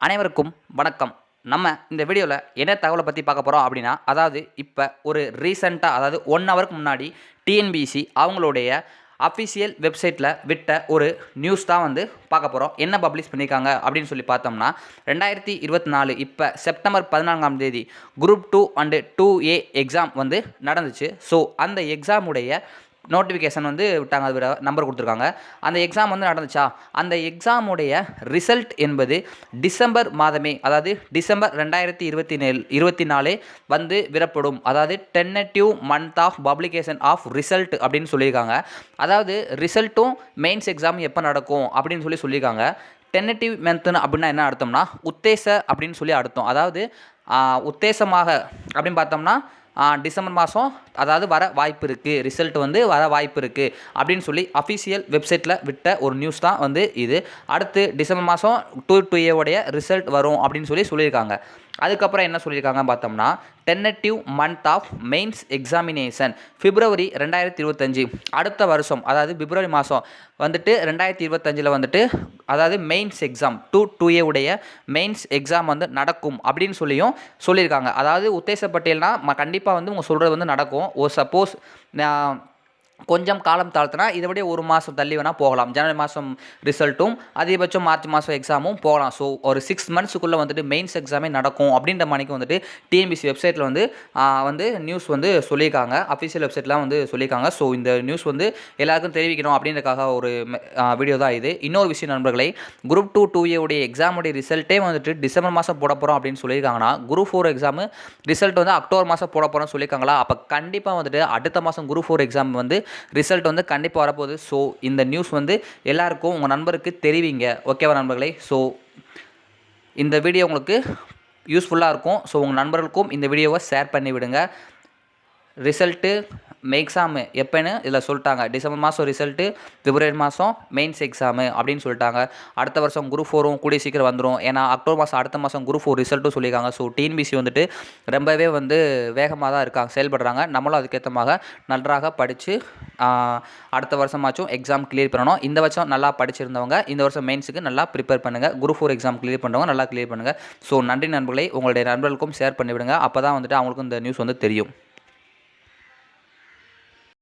அனைவருக்கும் வணக்கம். நம்ம இந்த வீடியோவில் என்ன தகவலை பற்றி பார்க்க போகிறோம் அப்படின்னா, அதாவது இப்போ ஒரு ரீசெண்டாக அதாவது 1 ஹவருக்கு முன்னாடி டிஎன்பிஎஸ்சி அவங்களுடைய அஃபிஷியல் வெப்சைட்டில் விட்ட ஒரு நியூஸ் தான் வந்து பார்க்க போகிறோம். என்ன பப்ளிஷ் பண்ணியிருக்காங்க அப்படின்னு சொல்லி பார்த்தோம்னா, 2024 இப்போ செப்டம்பர் 14ஆம் தேதி குரூப் 2 அண்டு 2A எக்ஸாம் வந்து நடந்துச்சு. ஸோ அந்த எக்ஸாமுடைய நோட்டிஃபிகேஷன் வந்து விட்டாங்க. அது நம்பர் கொடுத்துருக்காங்க. அந்த எக்ஸாம் வந்து நடந்துச்சா, அந்த எக்ஸாமுடைய ரிசல்ட் என்பது டிசம்பர் மாதமே, அதாவது டிசம்பர் 2024 வந்து விடப்படும். அதாவது tentative month of publication of result அப்படின்னு சொல்லியிருக்காங்க. அதாவது ரிசல்ட்டும் மெயின்ஸ் எக்ஸாம் எப்போ நடக்கும் அப்படின்னு சொல்லியிருக்காங்க. டென்னட்டிவ் மென்த்துன்னு அப்படின்னா என்ன அர்த்தம்னா, உத்தேச அப்படின்னு சொல்லி அர்த்தம். அதாவது உத்தேசமாக அப்படின்னு பார்த்தோம்னா டிசம்பர் மாதம் அதாவது வர வாய்ப்பு இருக்குது, ரிசல்ட் வந்து வர வாய்ப்பு இருக்குது அப்படின்னு சொல்லி அஃபிஷியல் வெப்சைட்டில் விட்ட ஒரு நியூஸ் தான் வந்து இது. அடுத்து டிசம்பர் மாதம் 2A உடைய ரிசல்ட் வரும் அப்படின்னு சொல்லியிருக்காங்க. அதுக்கப்புறம் என்ன சொல்லியிருக்காங்க பார்த்தோம்னா, டென்னட்டிவ் மந்த் ஆஃப் மெயின்ஸ் எக்ஸாமினேஷன் பிப்ரவரி 2025 அடுத்த வருஷம், அதாவது பிப்ரவரி மாதம் வந்துட்டு 2025 வந்துட்டு அதாவது மெயின்ஸ் எக்ஸாம் 2A உடைய மெயின்ஸ் எக்ஸாம் வந்து நடக்கும் அப்படின்னு சொல்லியிருக்காங்க. அதாவது உத்தேச பட்டியல்னால் கண்டிப்பாக வந்து உங்கள் சொல்கிறது வந்து நடக்கும். சப்போஸ் கொஞ்சம் காலம் தாழ்த்தினா இதை விட ஒரு மாதம் தள்ளி வேணால் போகலாம். ஜனவரி மாதம் ரிசல்ட்டும் அதிகபட்சம் மார்ச் மாதம் எக்ஸாமும் போகலாம். ஸோ ஒரு 6 மந்த்ஸுக்குள்ளே வந்துட்டு மெயின்ஸ் எக்ஸாமே நடக்கும் அப்படின்ற மணிக்கு வந்துட்டு டிஎன்பிஎஸ்சி வெப்சைட்டில் வந்து நியூஸ் வந்து சொல்லியிருக்காங்க. அஃபிஷியல் வெப்சைட்லாம் வந்து சொல்லியிருக்காங்க. ஸோ இந்த நியூஸ் வந்து எல்லாருக்கும் தெரிவிக்கணும் அப்படின்றக்காக ஒரு வீடியோ தான் இது. இன்னொரு விஷயம் நண்பர்களை, குரூப் 2 2A உடைய எக்ஸாமுடைய ரிசல்ட்டே வந்துட்டு டிசம்பர் மாதம் போட போகிறோம் அப்படின்னு சொல்லியிருக்காங்கன்னா, குரூப் 4 எக்ஸாமு ரிசல்ட் வந்து அக்டோபர் மாதம் போட போகிறோம்னு சொல்லியிருக்காங்களா. அப்போ கண்டிப்பாக வந்துட்டு அடுத்த மாதம் குரூப் 4 எக்ஸாம் வந்து ரிசல்ட் வந்து கண்டிப்பாக வரப்போகுது. ஸோ இந்த நியூஸ் வந்து எல்லாருக்கும் உங்கள் நண்பருக்கு தெரிவிங்க. ஓகேவா நண்பர்களே? ஸோ இந்த வீடியோ உங்களுக்கு யூஸ்ஃபுல்லாக இருக்கும். ஸோ உங்கள் நண்பர்களுக்கும் இந்த வீடியோவை ஷேர் பண்ணி விடுங்க. ரிசல்ட்டு எக்ஸாமு எப்போன்னு இதில் சொல்லிட்டாங்க. டிசம்பர் மாதம் ரிசல்ட்டு, பிப்ரவரி மாதம் மெயின்ஸ் எக்ஸாமு அப்படின்னு சொல்லிட்டாங்க. அடுத்த வருஷம் குரூப் 4ம் கூடிய சீக்கிரம் வந்துடும். ஏன்னா அக்டோபர் மாதம் அடுத்த மாதம் குரூப் 4 ரிசல்ட்டும் சொல்லியிருக்காங்க. ஸோ டிஎன்பிஎஸ்சி வந்துட்டு ரொம்பவே வந்து வேகமாக தான் இருக்காங்க, செயல்படுறாங்க. நம்மளும் அதுக்கேற்றமாக நன்றாக படித்து அடுத்த வருஷமாச்சும் எக்ஸாம் கிளியர் பண்ணணும். இந்த வருஷம் நல்லா படிச்சிருந்தவங்க இந்த வருஷம் மெயின்ஸுக்கு நல்லா ப்ரிப்பேர் பண்ணுங்கள். குரூப் 4 எக்ஸாம் கிளியர் பண்ணுறவங்க நல்லா கிளியர் பண்ணுங்கள். ஸோ நன்றி நண்பர்களே. உங்களுடைய நண்பர்களுக்கும் ஷேர் பண்ணிவிடுங்க. அப்போ தான் வந்துட்டு அவங்களுக்கும் இந்த நியூஸ் வந்து தெரியும்.